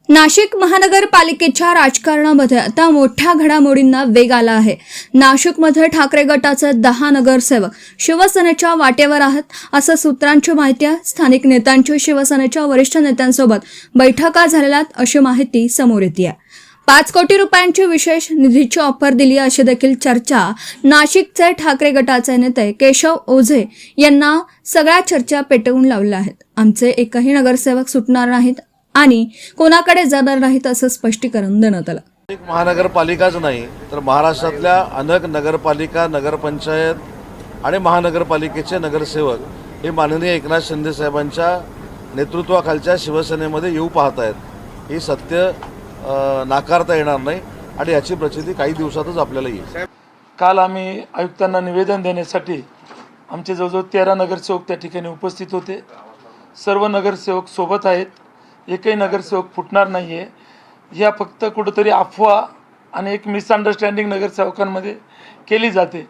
नाशिक महानगरपालिकेच्या राजकारणामध्ये आता मोठ्या घडामोडींना वेग आला आहे। नाशिकमध्ये ठाकरे गटाचे 10 नगरसेवक शिवसेनेच्या वाटेवर आहेत असं सूत्रांची माहिती आहे। स्थानिक नेत्यांची शिवसेनेच्या वरिष्ठ नेत्यांसोबत बैठका झालेल्यात अशी माहिती समोर येते आहे। 5 कोटी रुपयांची विशेष निधीची ऑफर दिली अशी देखील चर्चा नाशिकचे ठाकरे गटाचे नेते केशव ओझे यांना सगळ्या चर्चा पेटवून लावल्या आहेत। आमचे एकही नगरसेवक सुटणार नाहीत आणि कोणाकडे जाणार नाहीत असं स्पष्टीकरण देण्यात आलं। एक महानगरपालिकाच नाही तर महाराष्ट्रातल्या अनेक नगरपालिका, नगरपंचायत आणि महानगरपालिकेचे नगरसेवक हे माननीय एकनाथ शिंदे साहेबांच्या नेतृत्वाखालच्या शिवसेनेमध्ये येऊ पाहत आहेत। ही सत्य नाकारता येणार नाही आणि याची प्रचिती काही दिवसातच आपल्याला येईल। काल आम्ही आयुक्तांना निवेदन देण्यासाठी आमचे जवळजवळ 13 नगरसेवक त्या ठिकाणी उपस्थित होते। सर्व नगरसेवक सोबत आहेत। एकही नगरसेवक फुटणार नाही आहे। या फक्त कुठंतरी अफवा आणि एक मिसअंडरस्टँडिंग नगरसेवकांमध्ये केली जाते।